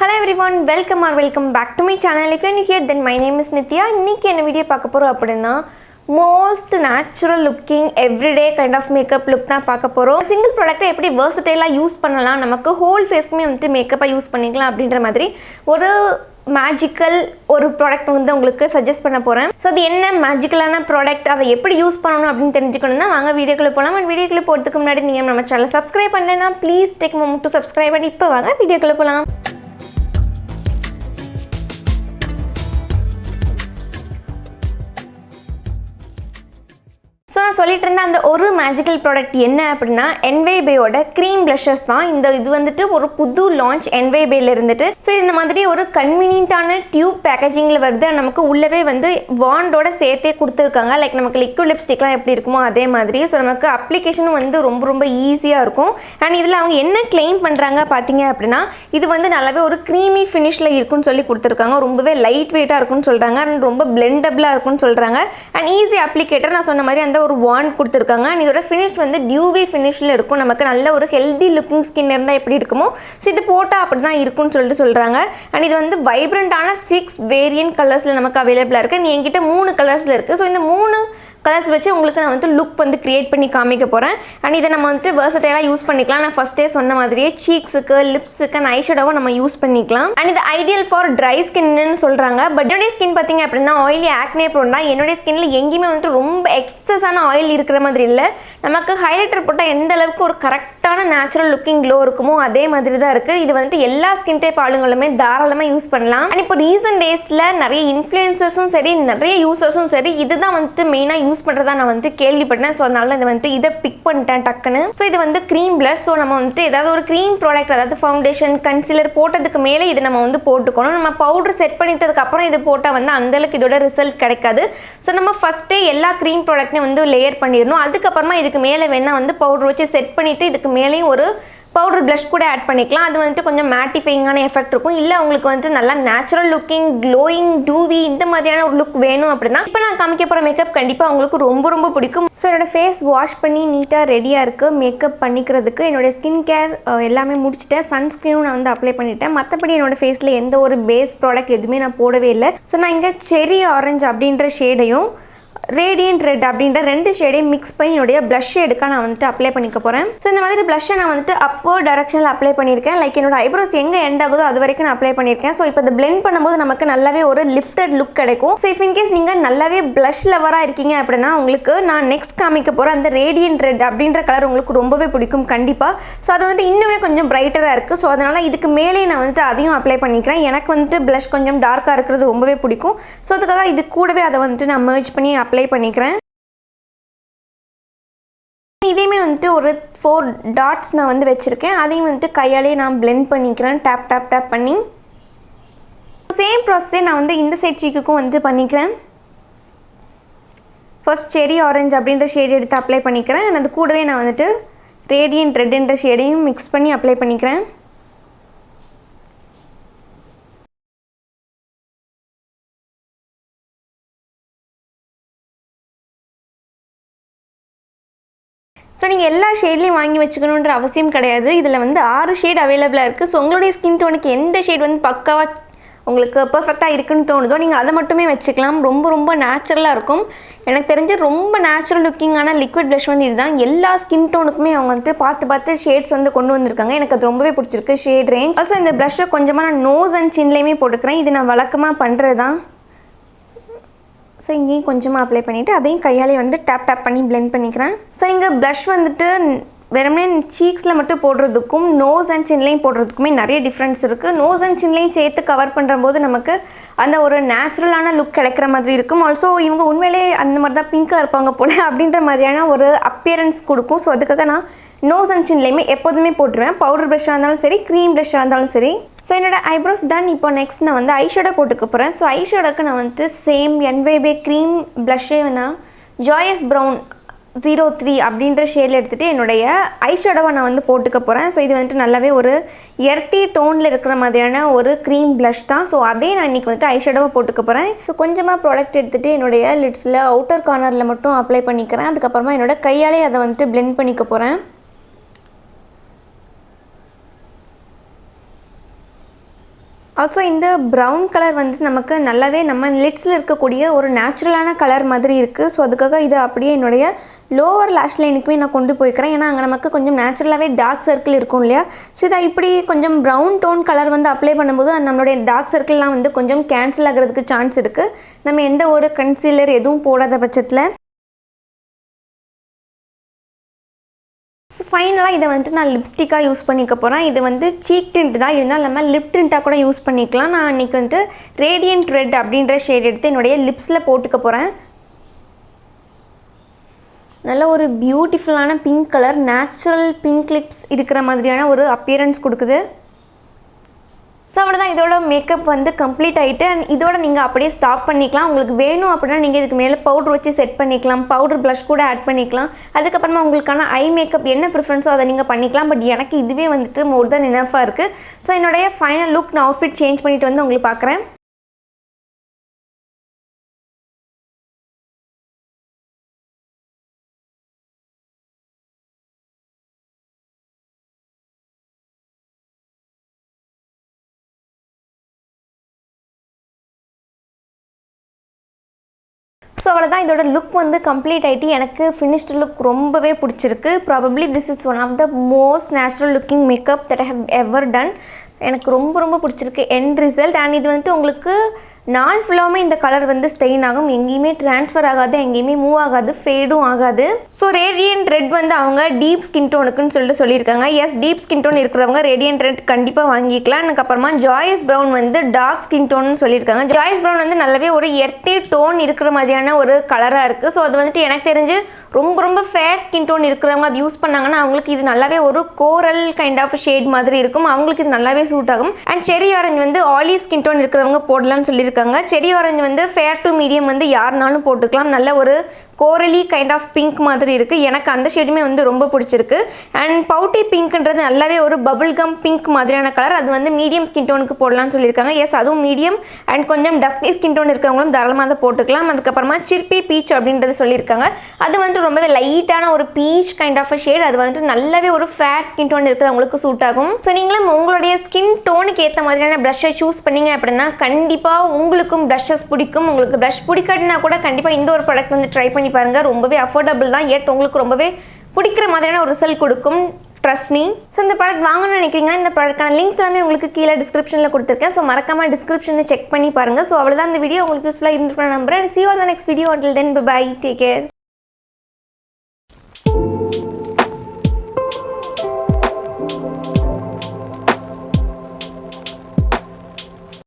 Hello everyone, welcome back to my channel. If you are new here, then my name is Nithya. இன்னைக்கு என்ன video பார்க்க போறோம் அப்படினா most natural looking everyday kind of makeup look தான் பார்க்க போறோம். Single ப்ராடக்ட்டை எப்படி versatile யூஸ் பண்ணலாம், நமக்கு whole face-க்குமே வந்து மேக்கப்பா யூஸ் பண்ணிக்கலாம் அப்படின்ற மாதிரி ஒரு மேஜிக்கல் ஒரு ப்ராடக்ட் வந்து உங்களுக்கு சஜஸ்ட் பண்ண போறேன். சோ அது என்ன மேஜிக்கலான ப்ராடக்ட், அதை எப்படி யூஸ் பண்ணனும் அப்படினு தெரிஞ்சுக்கணும்னா வாங்க வீடியோக்குள்ள போலாம். அந்த வீடியோக்குள்ள போறதுக்கு முன்னாடி நீங்க நம்ம சேனலை சப்ஸ்கிரைப் பண்ணலனா please take a moment to subscribe and இப்போ வாங்க வீடியோக்குள்ள போலாம். ஸோ நான் சொல்லிட்டு இருந்த அந்த ஒரு மேஜிக்கல் ப்ராடக்ட் என்ன அப்படின்னா என்வைபேயோட க்ரீம் ப்ளஷஸ் தான். இது வந்துட்டு ஒரு புது லான்ச் என்வைபேல இருந்துட்டு. ஸோ இந்த மாதிரி ஒரு கன்வீனியன்ட்டான டியூப் பேக்கேஜிங்கில் வருது. நமக்கு உள்ளவே வந்து வாண்டோட சேர்த்தே கொடுத்துருக்காங்க. லைக் நமக்கு லிக்விட் லிப்ஸ்டிக்லாம் எப்படி இருக்குமோ அதே மாதிரி. ஸோ நமக்கு அப்ளிகேஷனும் வந்து ரொம்ப ஈஸியாக இருக்கும். அண்ட் இதில் அவங்க என்ன கிளைம் பண்ணுறாங்க பார்த்தீங்க அப்படின்னா இது வந்து நல்லாவே ஒரு க்ரீமி ஃபினிஷில் இருக்குன்னு சொல்லி கொடுத்துருக்காங்க. ரொம்பவே லைட் வெயிட்டாக இருக்குன்னு சொல்கிறாங்க. அண்ட் ரொம்ப பிளெண்டபிளாக இருக்குன்னு சொல்கிறாங்க. அண்ட் ஈஸி அப்ளிகேட்டர் நான் சொன்ன மாதிரி அந்த ஒரு வாண்ட் கொடுத்துருக்காங்க. அண்ட் இதோட ஃபினிஷ் வந்து டியூவி ஃபினிஷில் இருக்கும். நமக்கு நல்ல ஒரு ஹெல்தி லுக்கிங் ஸ்கின் இருந்தால் எப்படி இருக்குமோ ஸோ இது போட்டால் அப்படி தான் இருக்கும்னு சொல்லிட்டு சொல்கிறாங்க. அண்ட் இது வந்து வைப்ரண்டான 6 வேரியன்ட் கலர்ஸில் நமக்கு அவைலபிளாக இருக்குது. நீ என்கிட்ட 3 கலர்ஸில் இருக்குது. ஸோ இந்த 3 கலர்ஸ் வச்சு உங்களுக்கு நான் வந்து லுக் வந்து கிரியேட் பண்ணி காமிக்க போகிறேன். அண்ட் இதை நம்ம வந்துட்டு வெர்சடைலாக யூஸ் பண்ணிக்கலாம். நான் ஃபஸ்ட்டே சொன்ன மாதிரியே சீக்ஸுக்கு, லிப்ஸுக்கு அண்ட் ஐஷேடோவை நம்ம யூஸ் பண்ணிக்கலாம். அண்ட் இது ஐடியல் ஃபார் ட்ரை ஸ்கின்னு சொல்கிறாங்க. பட் என்னுடைய ஸ்கின் பார்த்தீங்க அப்படின்னா ஆயிலி ஆக்னே ப்ரோன் தான். என்னுடைய ஸ்கின்னில் எங்கேயுமே வந்துட்டு ரொம்ப எக்ஸஸான ஆயில் இருக்கிற மாதிரி இல்லை. நமக்கு ஹைலைட்டர் போட்டால் எந்த அளவுக்கு ஒரு கரெக்டான நேச்சுரல் லுக்கிங் க்ளோ இருக்குமோ அதே மாதிரி தான் இருக்குது. இது வந்துட்டு எல்லா ஸ்கின் டைப் ஆளுங்களுமே தாராளமாக யூஸ் பண்ணலாம். அண்ட் இப்போ ரீசன்ட் டேஸில் நிறைய இன்ஃப்ளூயன்சர்ஸும் சரி, நிறைய யூசர்ஸும் சரி இதுதான் வந்துட்டு மெயினாக யூஸ் பண்ணுறதா நான் வந்து கேள்விப்பட்டேன். ஸோ அதனால இது வந்துட்டு இதை பிக் பண்ணிட்டேன் டக்குன்னு. ஸோ இது வந்து க்ரீம் ப்ளஷ். ஸோ நம்ம வந்துட்டு ஏதாவது ஒரு க்ரீம் ப்ராடக்ட், அதாவது ஃபவுண்டேஷன், கன்சீலர் போட்டதுக்கு மேலே இது நம்ம வந்து போட்டுக்கணும். நம்ம பவுடர் செட் பண்ணிட்டதுக்கு அப்புறம் இது போட்டால் வந்து அந்தளவுக்கு இதோட ரிசல்ட் கிடைக்காது. ஸோ நம்ம ஃபஸ்ட்டே எல்லா க்ரீம் ப்ராடக்ட்டையும் வந்து லேயர் பண்ணிடணும். அதுக்கப்புறமா இதுக்கு மேலே வேணால் வந்து பவுடர் வச்சு செட் பண்ணிவிட்டு இதுக்கு மேலேயும் ஒரு பவுடர் ப்ளஷ் கூட ஆட் பண்ணிக்கலாம். அது வந்துட்டு கொஞ்சம் மேட்டிஃபைங்கான எஃபெக்ட் இருக்கும். இல்லை உங்களுக்கு வந்து நல்லா நேச்சுரல் லுக்கிங், க்ளோயிங், டூவி இந்த மாதிரியான ஒரு லுக் வேணும் அப்படின்னா இப்போ நான் காமிக்க போகிற மேக்கப் கண்டிப்பாக உங்களுக்கு ரொம்ப பிடிக்கும். ஸோ என்னோட ஃபேஸ் வாஷ் பண்ணி நீட்டாக ரெடியாக இருக்குது மேக்கப் பண்ணிக்கிறதுக்கு. என்னோடய ஸ்கின் கேர் எல்லாமே முடிச்சுட்டேன். சன்ஸ்க்ரீனும் நான் வந்து அப்ளை பண்ணிட்டேன். மற்றபடி என்னோட ஃபேஸில் எந்த ஒரு பேஸ் ப்ராடக்ட் எதுவுமே நான் போடவே இல்லை. ஸோ நான் இங்கே செரி ஆரஞ்சு அப்படின்ற ஷேடையும் ரேடியன்ட் ரெட் அப்படின்ற 2 ஷேடையும் மிக்ஸ் பண்ணி என்னுடைய ப்ளஷ் ஷேடுக்காக நான் வந்துட்டு அப்ளை பண்ணிக்க போகிறேன். ஸோ இந்த மாதிரி ப்ளஷ்ஷை நான் வந்துட்டு அப்வர்ட் டைரக்ஷனில் அப்ளை பண்ணியிருக்கேன். லைக் என்னோட ஐப்ரோஸ் எங்கே எண்ட் ஆகுதோ அது வரைக்கும் நான் அப்ளை பண்ணியிருக்கேன். ஸோ இப்போ இந்த பிளெண்ட் பண்ணும்போது நமக்கு நல்லாவே ஒரு லிஃப்டட் லுக் கிடைக்கும். ஸோ இஃப் இன்கேஸ் நீங்கள் நல்லாவே ப்ளஷ் லவராக இருக்கீங்க அப்படின்னா உங்களுக்கு நான் நெக்ஸ்ட் காமிக்க போகிற அந்த ரேடியன்ட் ரெட் அப்படின்ற கலர் உங்களுக்கு ரொம்பவே பிடிக்கும் கண்டிப்பாக. ஸோ அது வந்துட்டு இன்னுமே கொஞ்சம் பிரைட்டராக இருக்குது. ஸோ அதனால் இதுக்கு மேலே நான் வந்துட்டு அதையும் அப்ளை பண்ணிக்கிறேன். எனக்கு வந்துட்டு ப்ளஷ் கொஞ்சம் டார்க்காக இருக்கிறது ரொம்பவே பிடிக்கும். ஸோ அதுக்காக இது கூடவே அதை வந்துட்டு நான் மெர்ஜ் பண்ணி அப்ளை பண்ணிக்கிறேன். இதையுமே வந்துட்டு ஒரு 4 டாட்ஸ் நான் வந்து வச்சுருக்கேன். அதையும் வந்துட்டு கையாலே நான் பிளெண்ட் பண்ணிக்கிறேன். டேப் பண்ணி சேம் ப்ராசஸே நான் வந்து இந்த சைட் சீக்குக்கும் வந்து பண்ணிக்கிறேன். ஃபர்ஸ்ட் செரி ஆரஞ்சு அப்படின்ற ஷேடு எடுத்து அப்ளை பண்ணிக்கிறேன். அது கூடவே நான் வந்துட்டு ரேடியன்ட் ரெட்ன்ற ஷேடையும் மிக்ஸ் பண்ணி அப்ளை பண்ணிக்கிறேன். ஸோ நீங்கள் எல்லா ஷேட்லேயும் வாங்கி வச்சுக்கணுன்ற அவசியம் கிடையாது. இதில் வந்து 6 ஷேட் அவைலபிளாக இருக்குது. ஸோ உங்களுடைய ஸ்கின் டோனுக்கு எந்த ஷேட் வந்து பக்காவாக உங்களுக்கு பர்ஃபெக்டாக இருக்குன்னு தோணுதோ நீங்கள் அதை மட்டுமே வச்சுக்கலாம். ரொம்ப நேச்சுரலாக இருக்கும். எனக்கு தெரிஞ்சு ரொம்ப நேச்சுரல் லுக்கிங்கான லிக்விட் ப்ளஷ் வந்து இதுதான். எல்லா ஸ்கின் டோனுக்குமே அவங்க வந்து பார்த்து ஷேட்ஸ் வந்து கொண்டு வந்திருக்காங்க. எனக்கு அது ரொம்பவே பிடிச்சிருக்கு ஷேட் ரேஞ்ச். ஆல்சோ இந்த ப்ளஷ்ஷை கொஞ்சமாக நான் நோஸ் அண்ட் சின்லேயுமே போட்டுக்கிறேன். இது நான் வழக்கமாக பண்ணுறது தான். ஸோ இங்கேயும் கொஞ்சமாக அப்ளை பண்ணிவிட்டு அதையும் கையாலே வந்து டேப் பண்ணி பிளெண்ட் பண்ணிக்கிறேன். ஸோ இங்கே ப்ளஷ் வந்துட்டு வெறுமனே சீக்ஸில் மட்டும் போடுறதுக்கும் நோஸ் அண்ட் சின்லையும் போடுறதுக்குமே நிறைய டிஃப்ரென்ஸ் இருக்குது. நோஸ் அண்ட் சின்லையும் சேர்த்து கவர் பண்ணுறம்போது நமக்கு அந்த ஒரு நேச்சுரலான லுக் கிடைக்கிற மாதிரி இருக்கும். ஆல்சோ இவங்க உண்மையிலே அந்த மாதிரி தான் பிங்காக இருப்பாங்க போல அப்படின்ற மாதிரியான ஒரு அப்பியரன்ஸ் கொடுக்கும். ஸோ அதுக்காக நான் நோஸ் அண்ட் சின்லையுமே எப்போதுமே போட்டுருவேன். பவுடர் ப்ரஷ்ஷாக இருந்தாலும் சரி, க்ரீம் ப்ரஷ்ஷாக இருந்தாலும் சரி. ஸோ என்னோட ஐப்ரோஸ் டன். இப்போ நெக்ஸ்ட் நான் வந்து ஐஷேடோ போட்டுக்க போகிறேன். ஸோ ஐஷேடோக்கு நான் வந்து சேம் என்வைபே க்ரீம் ப்ளஷ்ஷே நான் ஜாயஸ் ப்ரௌன் 03 அப்படின்ற ஷேடில் எடுத்துகிட்டு என்னுடைய ஐஷேடோவை நான் வந்து போட்டுக்க போகிறேன். ஸோ இது வந்துட்டு நல்லாவே ஒரு எர்த்தி டோனில் இருக்கிற மாதிரியான ஒரு க்ரீம் ப்ளஷ் தான். ஸோ அதே நான் இன்றைக்கி வந்துட்டு ஐஷேடோவை போட்டுக்க போகிறேன். ஸோ கொஞ்சமாக ப்ராடக்ட் எடுத்துகிட்டு என்னுடைய லிட்ஸில் அவுட்டர் கார்னரில் மட்டும் அப்ளை பண்ணிக்கிறேன். அதுக்கப்புறமா என்னோட கையாலே அதை வந்துட்டு பிளெண்ட் பண்ணிக்க போகிறேன். ஆல்சோ இந்த ப்ரௌன் கலர் வந்து நமக்கு நல்லாவே நம்ம லிட்ஸில் இருக்கக்கூடிய ஒரு நேச்சுரலான கலர் மாதிரி இருக்குது. ஸோ அதுக்காக இதை அப்படியே என்னுடைய லோவர் லேஷ் லைனுக்குமே நான் கொண்டு போய்க்கிறேன். ஏன்னா அங்கே நமக்கு கொஞ்சம் நேச்சுரலாகவே டார்க் சர்க்கிள் இருக்கும் இல்லையா. ஸோ இதை இப்படி கொஞ்சம் ப்ரௌன் டோன் கலர் வந்து அப்ளை பண்ணும்போது நம்மளுடைய டார்க் சர்க்கிள்லாம் வந்து கொஞ்சம் கேன்சல் ஆகிறதுக்கு சான்ஸ் இருக்குது, நம்ம எந்த ஒரு கன்சீலர் எதுவும் போடாத பட்சத்தில். ஃபைனலாக இதை வந்துட்டு நான் லிப்ஸ்டிக்காக யூஸ் பண்ணிக்க போகிறேன். இது வந்து சீக் டிண்ட் தான், இருந்தாலும் நம்ம லிப் டிண்ட்டாக கூட யூஸ் பண்ணிக்கலாம். நான் இன்றைக்கி வந்து ரேடியன்ட் ரெட் அப்படின்ற ஷேட் எடுத்து என்னுடைய லிப்ஸில் போட்டுக்க போகிறேன். நல்ல ஒரு பியூட்டிஃபுல்லான pink colour, natural pink lips இருக்கிற மாதிரியான ஒரு அப்பியரன்ஸ் கொடுக்குது. ஸோ அவ்வளோதான், இதோட மேக்கப் வந்து கம்ப்ளீட் ஆகிட்டு. அண்ட் இதோட நீங்கள் அப்படியே ஸ்டாப் பண்ணிக்கலாம். உங்களுக்கு வேணும் அப்படின்னா நீங்கள் இதுக்கு மேலே பவுடர் வச்சு செட் பண்ணிக்கலாம், பவுடர் ப்ளஷ் கூட ஆட் பண்ணிக்கலாம். அதுக்கப்புறமா உங்களுக்கான ஐ மேக்கப் என்ன ப்ரிஃபரன்ஸோ அதை நீங்கள் பண்ணிக்கலாம். பட் எனக்கு இதுவே வந்துட்டு மோர் தென் இனஃபாக இருக்குது. ஸோ என்னுடைய ஃபைனல் லுக் நான் அவுட்ஃபிட் சேஞ்ச் பண்ணிவிட்டு வந்து உங்களுக்கு பார்க்குறேன். ஸோ அவ்வளோதான், இதோட லுக் வந்து கம்ப்ளீட் ஆகிட்டு எனக்கு ஃபினிஷ்டு லுக் ரொம்பவே பிடிச்சிருக்கு. Probably this is one of the most natural looking makeup that I have ever done. எனக்கு ரொம்ப பிடிச்சிருக்கு எண்ட் ரிசல்ட். அண்ட் இது வந்துட்டு உங்களுக்கு நாள் ஃபுல்லாகவுமே இந்த கலர் வந்து ஸ்டெயின் ஆகும், எங்கேயுமே ட்ரான்ஸ்ஃபர் ஆகாது, எங்கேயுமே மூவ் ஆகாது, ஃபேடும் ஆகாது. ஸோ ரேடியன்ட் ரெட் வந்து அவங்க டீப் ஸ்கின் டோனுக்குன்னு சொல்லியிருக்காங்க. எஸ், டீப் ஸ்கின் டோன் இருக்கிறவங்க ரேடியன்ட் ரெட் கண்டிப்பாக வாங்கிக்கலாம். அதுக்கப்புறமா ஜாய்ஸ் ப்ரௌன் வந்து டார்க் ஸ்கின் டோன்னு சொல்லியிருக்காங்க. ஜாய்ஸ் ப்ரௌன் வந்து நல்லாவே ஒரு எர்த்தி டோன் இருக்கிற மாதிரியான ஒரு கலராக இருக்குது. ஸோ அது வந்துட்டு எனக்கு தெரிஞ்சு ரொம்ப ஃபேர் ஸ்கின் டோன் இருக்கிறவங்க அது யூஸ் பண்ணாங்கன்னா அவங்களுக்கு இது நல்லாவே ஒரு கோரல் கைண்ட் ஆஃப் ஷேட் மாதிரி இருக்கும், அவங்களுக்கு இது நல்லாவே சூட் ஆகும். அண்ட் செரி ஆரஞ்சு வந்து ஆலிவ் ஸ்கின் டோன் இருக்கிறவங்க போடலாம்னு சொல்லியிருக்காங்க. செரி ஆரஞ்சு வந்து ஃபேர் டு மீடியம் வந்து யாருனாலும் போட்டுக்கலாம். நல்ல ஒரு கோரலி கைண்ட் ஆஃப் பிங்க் மாதிரி இருக்குது, எனக்கு அந்த ஷேடுமே வந்து ரொம்ப பிடிச்சிருக்கு. அண்ட் பவுட்டி பிங்க்ன்றது நல்லாவே ஒரு பபுள் கம் பிங்க் மாதிரியான கலர், அது வந்து மீடியம் ஸ்கின் டோனுக்கு போடலாம்னு சொல்லியிருக்காங்க. எஸ், அதுவும் மீடியம். அண்ட் கொஞ்சம் டஸ்கி ஸ்கின் டோன் இருக்கிறவங்களும் தாராளமாக அதை போட்டுக்கலாம். அதுக்கப்புறமா சிற்பி பீச் அப்படின்றது சொல்லியிருக்காங்க. அது வந்து ரொம்பவே லைட்டான ஒரு பீச் கைண்ட் ஆஃப் ஷேட், அது வந்துட்டு நல்லாவே ஒரு ஃபேர் ஸ்கின் டோன் இருக்கிறவங்களுக்கு சூட் ஆகும். ஸோ நீங்களும் உங்களுடைய ஸ்கின் டோனுக்கு ஏற்ற மாதிரியான ப்ரஷ்ஷை சூஸ் பண்ணிங்க அப்படின்னா கண்டிப்பாக உங்களுக்கும் ப்ரஷ்ஷஸ் பிடிக்கும். உங்களுக்கு ப்ரஷ் பிடிக்காட்டினா கூட கண்டிப்பாக இந்த ஒரு ப்ராடக்ட் வந்து ட்ரை பண்ணி பாருங்கள். ரொம்பவே அஃபோர்டபுள் தான், எட் உங்களுக்கு ரொம்பவே பிடிக்கிற மாதிரியான ஒரு ரிசல்ட் கொடுக்கும், ட்ரஸ்ட் மீ. ஸோ இந்த ப்ராடக்ட் வாங்கணும்னு நினைக்கிறீங்கன்னா இந்த ப்ராடக்டான லிங்க்ஸ் எல்லாமே உங்களுக்கு கீழே டிஸ்கிரிப்ஷனில் கொடுத்துருக்கேன். ஸோ மறக்காமல் டிஸ்கிரிப்ஷனில் செக் பண்ணி பாருங்கள். ஸோ அவ்வளோதான், இந்த வீடியோ உங்களுக்கு யூஸ்ஃபுல்லாக இருந்துருக்கணும் நம்புறேன். See you on the next video. Until then, bye bye, take care.